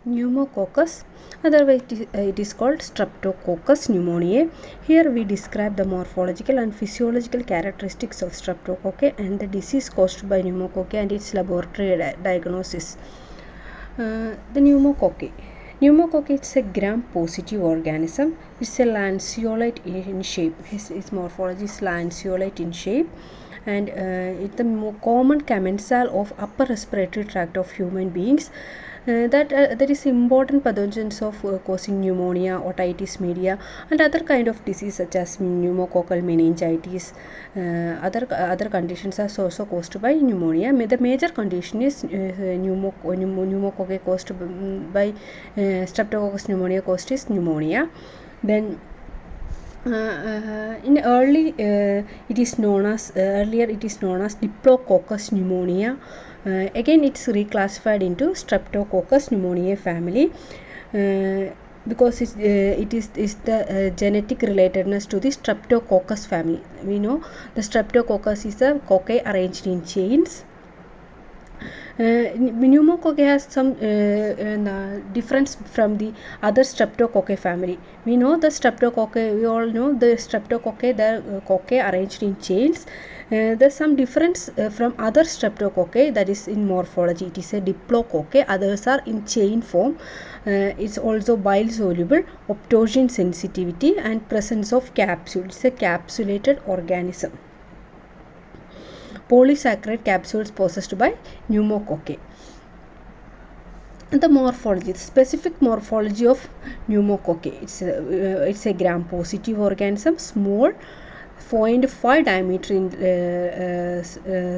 Pneumococcus, otherwise it is called Streptococcus pneumoniae. Here we describe the morphological and physiological characteristics of streptococci and the disease caused by pneumococci and its laboratory diagnosis. The pneumococci. Pneumococci is a gram-positive organism. It's a lanceolate in shape. Its morphology is lanceolate in shape, and it's the common commensal of upper respiratory tract of human beings. That is important pathogens of causing pneumonia, otitis media, and other kind of disease such as pneumococcal meningitis. Other conditions are also caused by pneumonia. The major condition is pneumococci caused by Streptococcus pneumonia caused is pneumonia. Then in early it is known as Diplococcus pneumonia. Again it's reclassified into Streptococcus pneumoniae family because it is the genetic relatedness to the Streptococcus family. We know the Streptococcus is a cocci arranged in chains. Pneumococci has some difference from the other Streptococci family. We know the Streptococci, we all know the Streptococci, the cocci arranged in chains. There's some difference from other Streptococci, that is in morphology. It is a Diplococci, others are in chain form. It's also bile soluble, optogen sensitivity, and presence of capsule. It's a capsulated organism. Polysaccharide capsules possessed by pneumococci. The morphology, the specific morphology of pneumococci. It's a gram-positive organism, small, 0.5 diameter in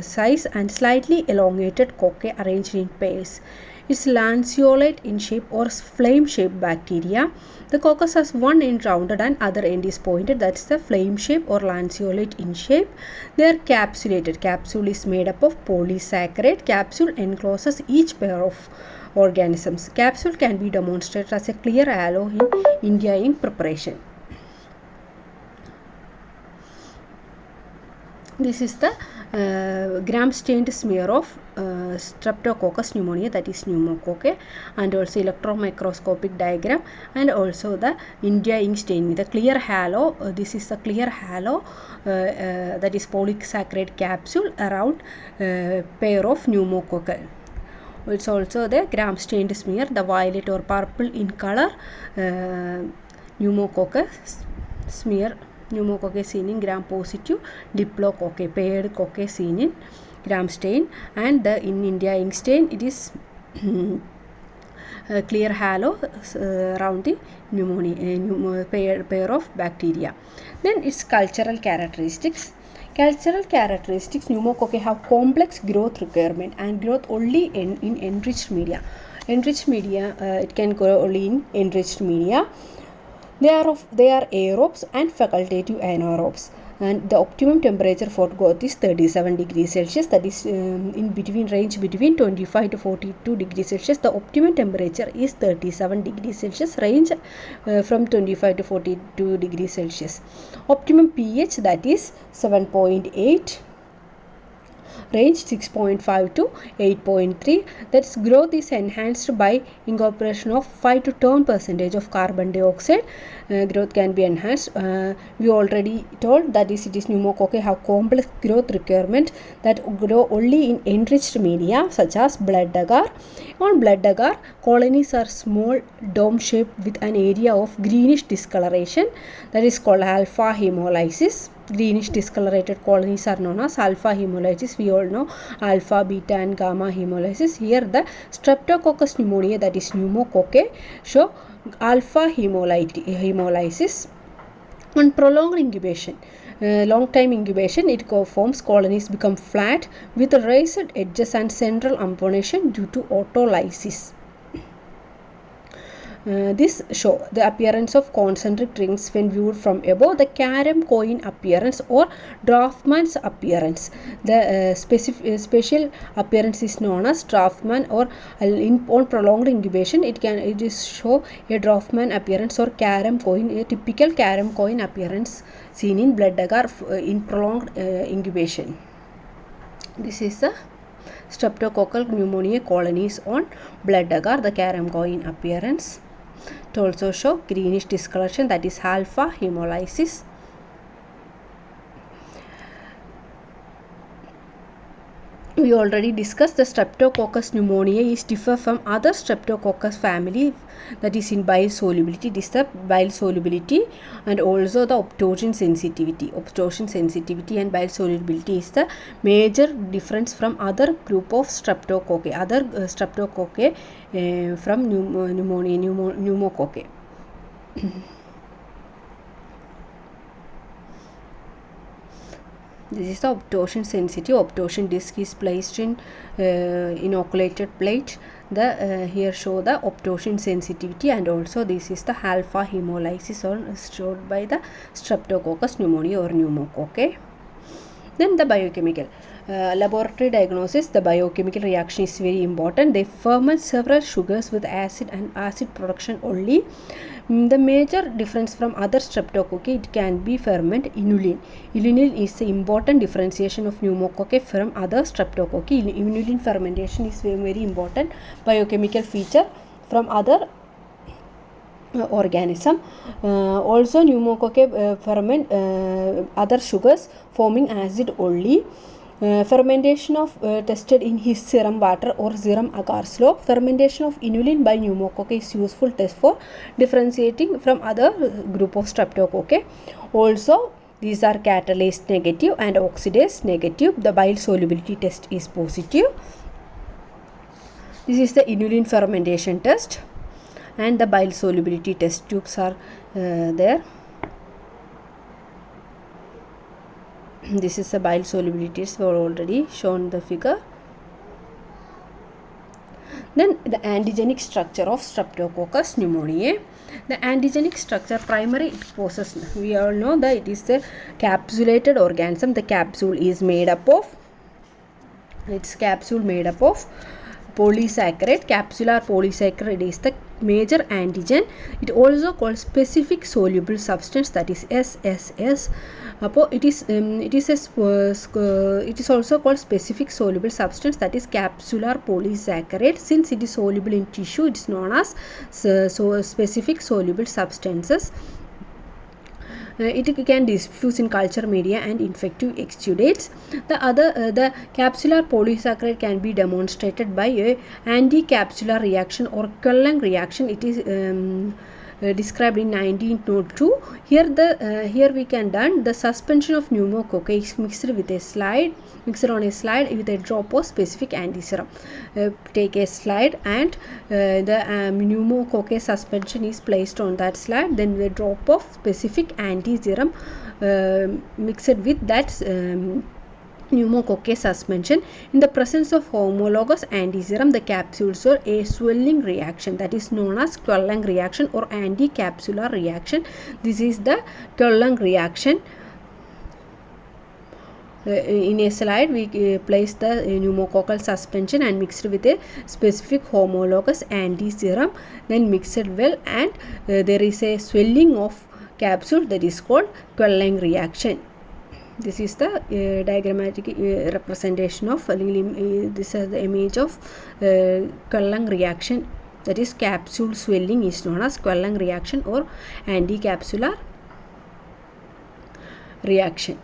size, and slightly elongated cocci arranged in pairs. It's lanceolate in shape or flame-shaped bacteria. The coccus has one end rounded and other end is pointed. That's the flame shape or lanceolate in shape. They are capsulated. Capsule is made up of polysaccharide. Capsule encloses each pair of organisms. Capsule can be demonstrated as a clear halo in India in preparation. This is the gram-stained smear of Streptococcus pneumonia, that is pneumococci, and also electron microscopic diagram, and also the India ink staining. The clear halo, this is the clear halo, that is polysaccharide capsule around pair of pneumococci. It's also the gram-stained smear, the violet or purple in color pneumococci smear. Pneumococci seen in gram-positive, Diplococci, paired cocci seen in gram stain, and in India ink stain it is clear halo around the pneumonia, pair of bacteria. Then its cultural characteristics. Cultural characteristics: pneumococci have complex growth requirement and growth only in enriched media. Enriched media, it can grow only in enriched media. They are aerobes and facultative anaerobes, and the optimum temperature for growth is 37 degrees Celsius. That is in between range between 25 to 42 degrees Celsius. The optimum temperature is 37 degrees Celsius, range from 25 to 42 degrees Celsius. Optimum pH, that is 7.8. range 6.5 to 8.3. That's growth is enhanced by incorporation of 5 to 10% of carbon dioxide. Growth can be enhanced. We already told that is it is pneumococci have complex growth requirement that grow only in enriched media such as blood agar. On blood agar, colonies are small dome shaped with an area of greenish discoloration, that is called alpha hemolysis. Greenish discolorated colonies are known as alpha hemolysis. We all know alpha, beta and gamma hemolysis. Here the Streptococcus pneumoniae, that is pneumococci, show alpha hemolysis. On prolonged incubation, long time incubation, it forms colonies become flat with raised edges and central amponation due to autolysis. This show the appearance of concentric rings when viewed from above, the carom coin appearance or draftman's appearance. The special appearance is known as draftman, or on prolonged incubation it is show a draftman appearance or carom coin, a typical carom coin appearance seen in blood agar in prolonged incubation. This is the streptococcal pneumonia colonies on blood agar, the caramgo in appearance. It also show greenish discoloration, that is alpha hemolysis. We already discussed the streptococcus pneumonia is differ from other streptococcus family, that is in bile solubility. It is the bile solubility and also the optogen sensitivity. Optogen sensitivity and bile solubility is the major difference from other group of streptococci, other streptococci from pneumococci. This is the optogen sensitive. Optogen disc is placed in inoculated plate. The here show the optogen sensitivity, and also this is the alpha hemolysis showed by the streptococcus pneumonia or pneumococci. Then the biochemical. Laboratory diagnosis, the biochemical reaction is very important. They ferment several sugars with acid and acid production only. The major difference from other streptococci, it can be ferment inulin. Inulin is the important differentiation of pneumococci from other streptococci. Inulin fermentation is very important biochemical feature from other organism. Also pneumococci ferment other sugars forming acid only. Fermentation of tested in his serum water or serum agar slope. Fermentation of inulin by pneumococci is useful test for differentiating from other group of streptococci. Also these are catalase negative and oxidase negative. The bile solubility test is positive. This is the inulin fermentation test, and the bile solubility test tubes are there. This is the bile solubility, so already shown the figure. Then the antigenic structure of streptococcus pneumoniae. The antigenic structure primary it possesses, we all know that it is the capsulated organism. The capsule is made up of, polysaccharide. Capsular polysaccharide is the major antigen. It also called specific soluble substance, that is SSS. It is also called specific soluble substance, that is capsular polysaccharide. Since it is soluble in tissue, it is known as specific soluble substances. It can diffuse in culture media and infective exudates. The capsular polysaccharide can be demonstrated by a anti-capsular reaction or Quelling reaction. It is described in 1902. Here we can done the suspension of pneumococci is mixed on a slide with a drop of specific antiserum. Take a slide and the pneumococci suspension is placed on that slide. Then the drop of specific antiserum mixed with that pneumococci suspension. In the presence of homologous antiserum, the capsules show a swelling reaction, that is known as Quelling reaction or anti-capsular reaction. This is the Quelling reaction. In a slide we place the pneumococcal suspension and mixed with a specific homologous antiserum, then mixed well, and there is a swelling of capsule, that is called Quelling reaction. This is the diagrammatic representation of this is the image of Quelling reaction, that is capsule swelling is known as Quelling reaction or anti-capsular reaction.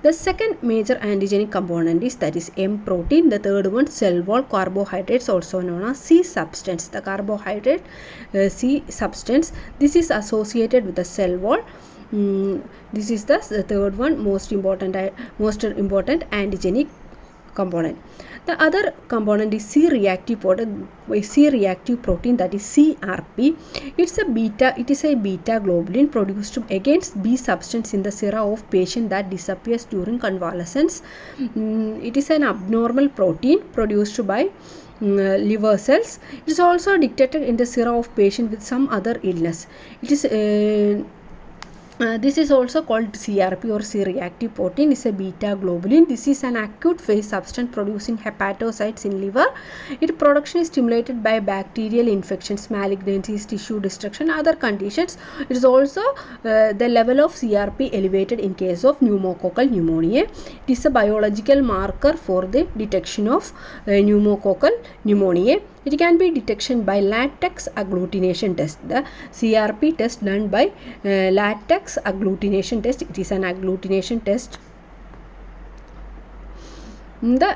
The second major antigenic component is, that is M protein. The third one cell wall carbohydrates, also known as C substance. The carbohydrate C substance, this is associated with the cell wall. This is the third one most important antigenic component. The other component is C-reactive protein, that is CRP. It is a beta globulin produced against B substance in the sera of patient that disappears during convalescence. It is an abnormal protein produced by liver cells. It is also detected in the sera of patient with some other illness. It is This is also called CRP or C-reactive protein. Is a beta globulin. This is an acute phase substance produced in hepatocytes in liver. Its production is stimulated by bacterial infections, malignancies, tissue destruction, other conditions. It is also the level of CRP elevated in case of pneumococcal pneumonia. It is a biological marker for the detection of pneumococcal pneumonia. It can be detection by latex agglutination test. The CRP test done by latex agglutination test. It is an agglutination test. The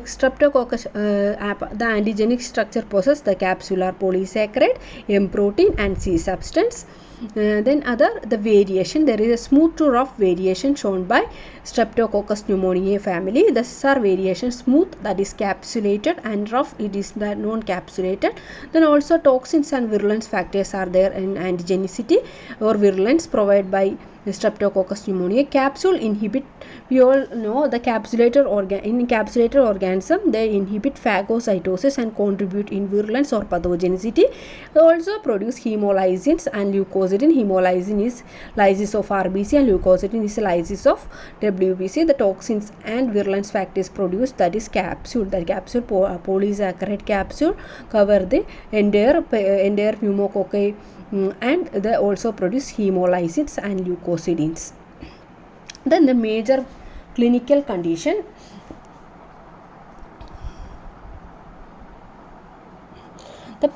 streptococcus the antigenic structure possess the capsular polysaccharide, M protein and C substance. Then the variation, there is a smooth to rough variation shown by Streptococcus pneumoniae family. The are variation smooth, that is capsulated, and rough, it is the non-capsulated. Then also toxins and virulence factors are there in antigenicity or virulence provided by Streptococcus pneumoniae. Capsule inhibit, we all know the in encapsulated organism, they inhibit phagocytosis and contribute in virulence or pathogenicity. They also produce hemolysins and leukocytin. Hemolysin is lysis of RBC and leukocytin is lysis of WBC. The toxins and virulence factors produced, that is capsule. The capsule polysaccharide capsule cover the entire pneumococci and they also produce hemolysins and leukocidins. Then the major clinical condition.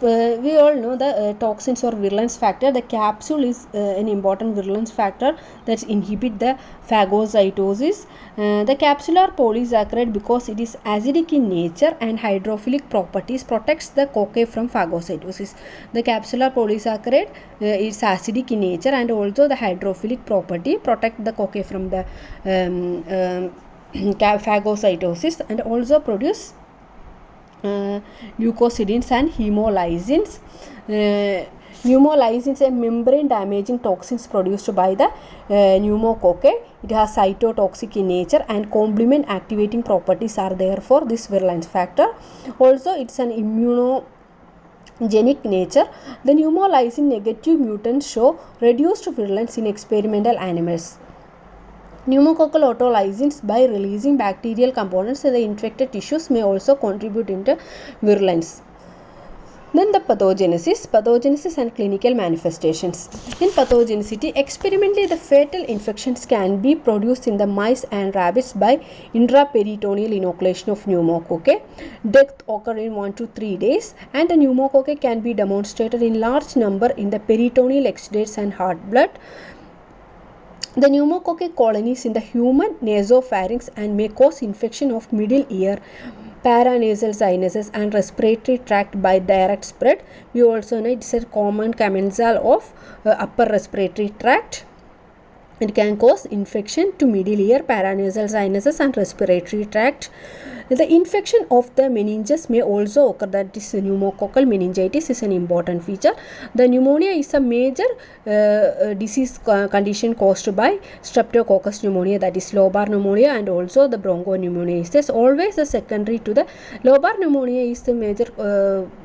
We all know the toxins or virulence factor. The capsule is an important virulence factor that inhibit the phagocytosis. The capsular polysaccharide, because it is acidic in nature and hydrophilic properties, protects the cocci from phagocytosis. The capsular polysaccharide is acidic in nature and also the hydrophilic property protect the cocci from the phagocytosis and also produce leukocidins and hemolysins. Pneumolysins are membrane damaging toxins produced by the pneumococci. It has cytotoxic in nature and complement activating properties are there for this virulence factor. Also, it's an immunogenic nature. The pneumolysin negative mutants show reduced virulence in experimental animals. Pneumococcal autolysins, by releasing bacterial components in the infected tissues, may also contribute into virulence. Then the pathogenesis and clinical manifestations. In pathogenicity, experimentally the fatal infections can be produced in the mice and rabbits by intraperitoneal inoculation of pneumococci. Death occur in 1 to 3 days, and the pneumococci can be demonstrated in large number in the peritoneal exudates and heart blood. The pneumococci colonies in the human nasopharynx and may cause infection of middle ear, paranasal sinuses and respiratory tract by direct spread. We also know it's a common commensal of upper respiratory tract. It can cause infection to middle ear, paranasal sinuses and respiratory tract. The infection of the meninges may also occur, that is pneumococcal meningitis is an important feature. The pneumonia is a major disease condition caused by Streptococcus pneumonia, that is lobar pneumonia, and also the bronchopneumonia is this. Always a secondary to the lobar pneumonia is the major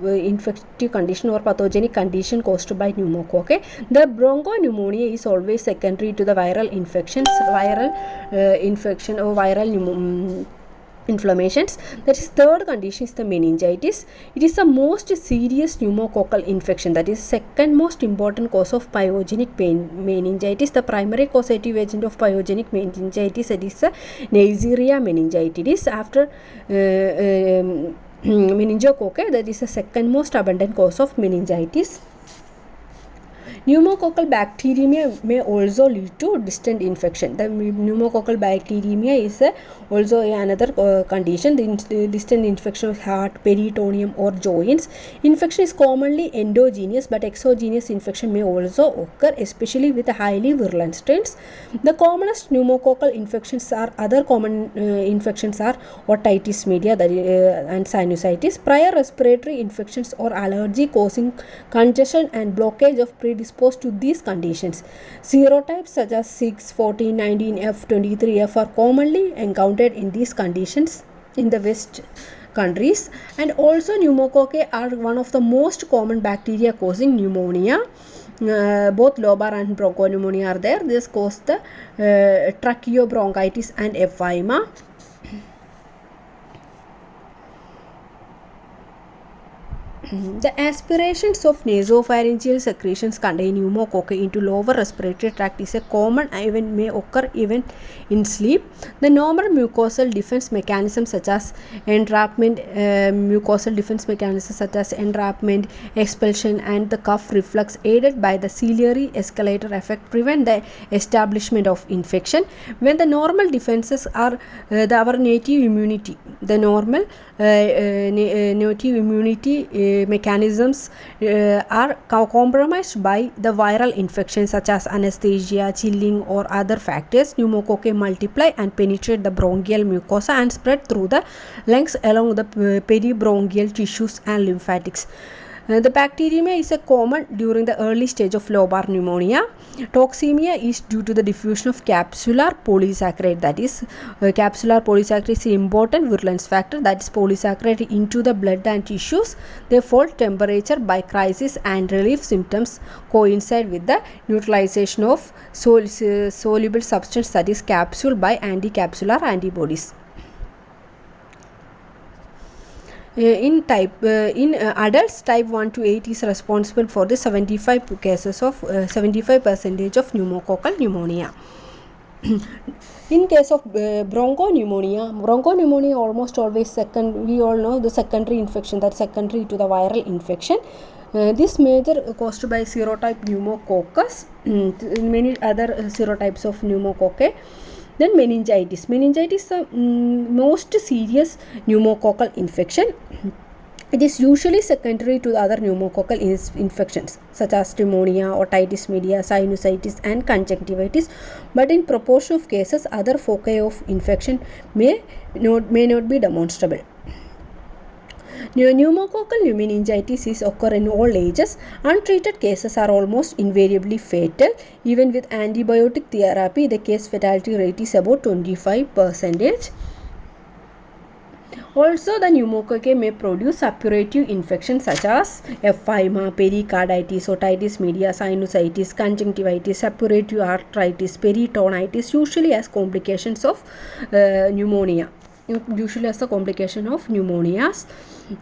infective condition or pathogenic condition caused by pneumococci. The bronchopneumonia is always secondary to the viral infections, infection or viral inflammations. That is third condition is the meningitis. It is the most serious pneumococcal infection, that is second most important cause of pyogenic meningitis. The primary causative agent of pyogenic meningitis, that is Neisseria meningitidis. After meningococci, that is the second most abundant cause of meningitis. Pneumococcal bacteremia may also lead to distant infection. The pneumococcal bacteremia is also another condition. The distant infection of heart, peritoneum or joints. Infection is commonly endogenous, but exogenous infection may also occur, especially with highly virulent strains. The commonest pneumococcal infections are infections are otitis media and sinusitis. Prior respiratory infections or allergy causing congestion and blockage of predisposed to these conditions. Serotypes such as 6, 14, 19F, 23F are commonly encountered in these conditions in the West countries. And also pneumococci are one of the most common bacteria causing pneumonia. Both lobar and bronchopneumonia are there. This cause the tracheobronchitis and emphysema. The aspirations of nasopharyngeal secretions contain pneumococci into lower respiratory tract is a common event, may occur even in sleep. The normal mucosal defense mechanisms such as entrapment, expulsion, and the cough reflex aided by the ciliary escalator effect prevent the establishment of infection. When the normal defenses are our native immunity, the normal native immunity mechanisms are compromised by the viral infections such as anesthesia, chilling, or other factors. Pneumococci multiply and penetrate the bronchial mucosa and spread through the lungs along the peribronchial tissues and lymphatics. The bacteremia is common during the early stage of lobar pneumonia. Toxemia is due to the diffusion of capsular polysaccharide, that is capsular polysaccharide is an important virulence factor, that is polysaccharide into the blood and tissues. Therefore, temperature by crisis and relief symptoms coincide with the neutralization of soluble substance, that is capsule, by anticapsular antibodies. In adults, type 1 to 8 is responsible for the 75% of pneumococcal pneumonia. In case of bronchopneumonia almost always we all know the secondary infection, that's secondary to the viral infection. This major caused by serotype pneumococcus, many other serotypes of pneumococci. Then meningitis. Meningitis is the most serious pneumococcal infection. It is usually secondary to other pneumococcal infections such as pneumonia, otitis media, sinusitis, and conjunctivitis. But in proportion of cases, other foci of infection may not be demonstrable. Pneumococcal meningitis is occur in all ages. Untreated cases are almost invariably fatal. Even with antibiotic therapy, the case fatality rate is about 25%. Also, the pneumococci may produce suppurative infections such as emphysema, pericarditis, otitis media, sinusitis, conjunctivitis, suppurative arthritis, peritonitis, usually as complications of pneumonia. Usually as a complication of pneumonias.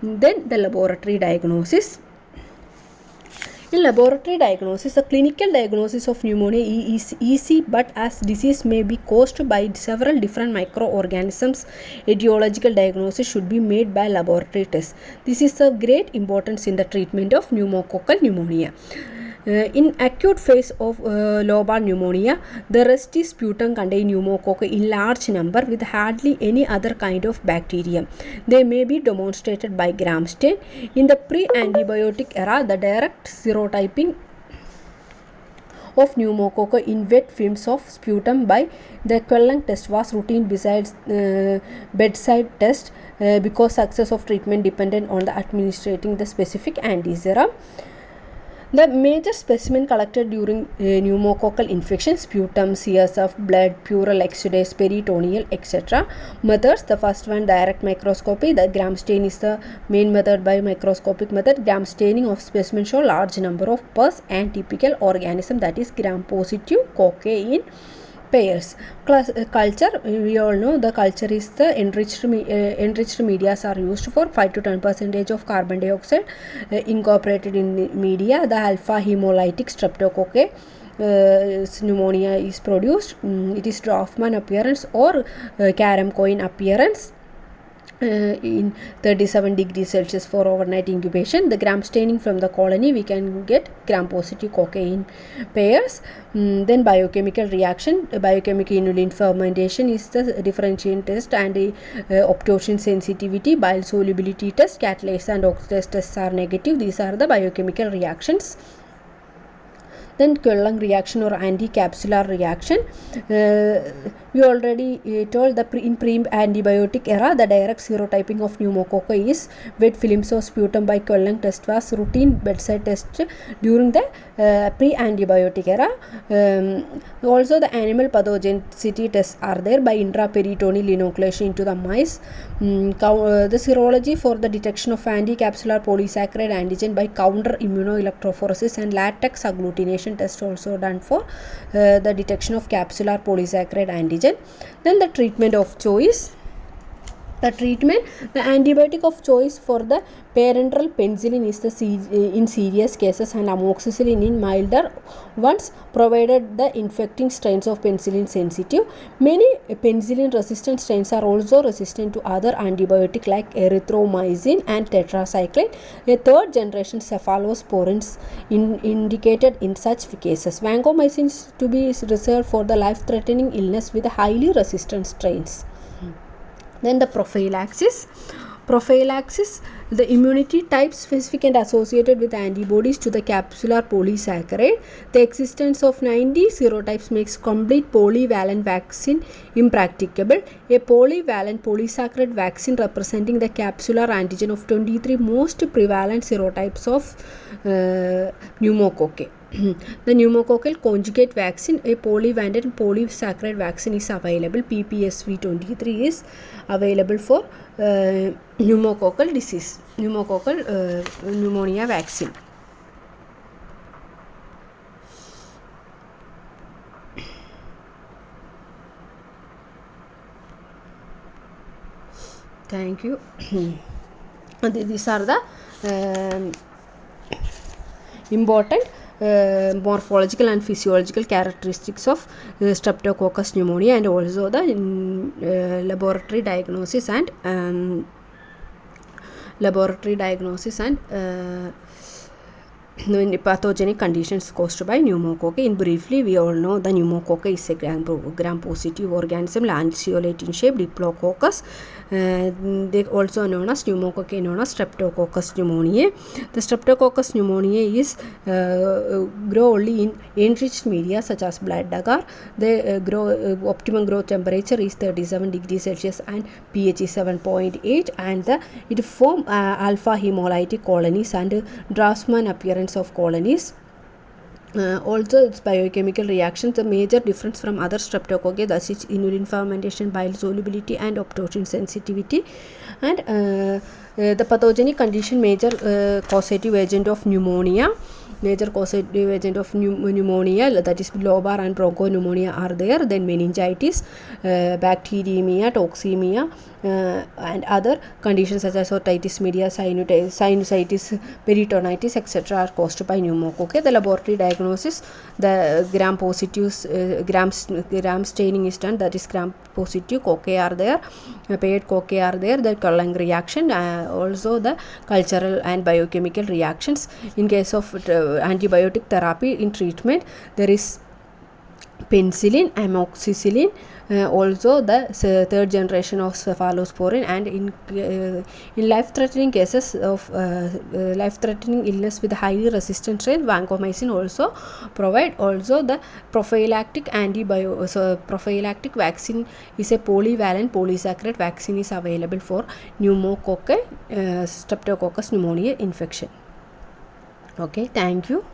Then the laboratory diagnosis. In laboratory diagnosis, the clinical diagnosis of pneumonia is easy, but as disease may be caused by several different microorganisms, etiological diagnosis should be made by laboratory tests. This is of great importance in the treatment of pneumococcal pneumonia. In acute phase of lobar pneumonia, the rest is sputum contain pneumococci in large number with hardly any other kind of bacterium. They may be demonstrated by gram stain. In the pre-antibiotic era, the direct serotyping of pneumococci in wet films of sputum by the Quellen test was routine besides bedside test because success of treatment depended on the administrating the specific antiserum. The major specimen collected during pneumococcal infection: sputum, CSF, blood, pleural exudates, peritoneal, etc. Methods: the first one, direct microscopy. The gram stain is the main method. By microscopic method, gram staining of specimen show large number of pus and typical organism, that is gram positive cocci in pairs. Culture, we all know the culture is the enriched medias are used for 5 to 10% of carbon dioxide incorporated in the media. The alpha hemolytic streptococci pneumonia is produced. It is Draufman appearance or carom coin appearance. In 37 degrees Celsius for overnight incubation. The gram staining from the colony, we can get gram positive cocci in pairs. Then biochemical reaction, biochemical inulin fermentation is the differentiation test, and optotion sensitivity, bile solubility test, catalase and oxidase tests are negative. These are the biochemical reactions. Then Kellang reaction or anti-capsular reaction. We already told that in pre-antibiotic era, the direct serotyping of pneumococci is wet films of sputum by Kellang test was routine bedside test during the pre-antibiotic era. Also, the animal pathogenicity tests are there by intraperitoneal inoculation into the mice. The serology for the detection of anti-capsular polysaccharide antigen by counter immunoelectrophoresis and latex agglutination test also done for the detection of capsular polysaccharide antigen. Then the treatment of choice. The antibiotic of choice for the parenteral penicillin is in serious cases and amoxicillin in milder ones, provided the infecting strains of penicillin sensitive. Many penicillin resistant strains are also resistant to other antibiotic like erythromycin and tetracycline. A third generation cephalosporins indicated in such cases. Vancomycin is to be reserved for the life-threatening illness with highly resistant strains. Then the prophylaxis, the immunity type specific and associated with antibodies to the capsular polysaccharide. The existence of 90 serotypes makes complete polyvalent vaccine impracticable. A polyvalent polysaccharide vaccine representing the capsular antigen of 23 most prevalent serotypes of pneumococci. The pneumococcal conjugate vaccine, a polyvalent polysaccharide vaccine, is available. PPSV23 is available for pneumococcal disease, pneumonia vaccine. Thank you. These are the important morphological and physiological characteristics of Streptococcus pneumonia, and also the laboratory diagnosis and pathogenic conditions caused by pneumococci. In briefly, we all know the pneumococci is a gram-positive organism, lanceolate in shape, diplococcus. They also known as pneumococci, known as Streptococcus pneumoniae. The Streptococcus pneumoniae is grow only in enriched media such as blood agar. They optimum growth temperature is 37 degrees Celsius and pH is 7.8, and it form alpha hemolytic colonies and Draftsman appearance of colonies. Also, its biochemical reactions, the major difference from other streptococci, thus its inulin fermentation, bile solubility and optogen sensitivity. And the pathogenic condition, major causative agent of pneumonia, that is lobar and bronchopneumonia are there. Then meningitis, bacteremia, toxemia, and other conditions such as otitis media, sinusitis, peritonitis, etc. are caused by pneumococci. The laboratory diagnosis, the gram staining is done, that is gram positive cocci are there, paired cocci are there, the Kellang reaction, also the cultural and biochemical reactions. In case of antibiotic therapy in treatment, there is penicillin, amoxicillin, also the third generation of cephalosporin, and in life-threatening cases of life-threatening illness with highly resistant strain, vancomycin also provide. Also the prophylactic prophylactic vaccine is a polyvalent polysaccharide vaccine is available for pneumococci, Streptococcus pneumonia infection. Okay, thank you.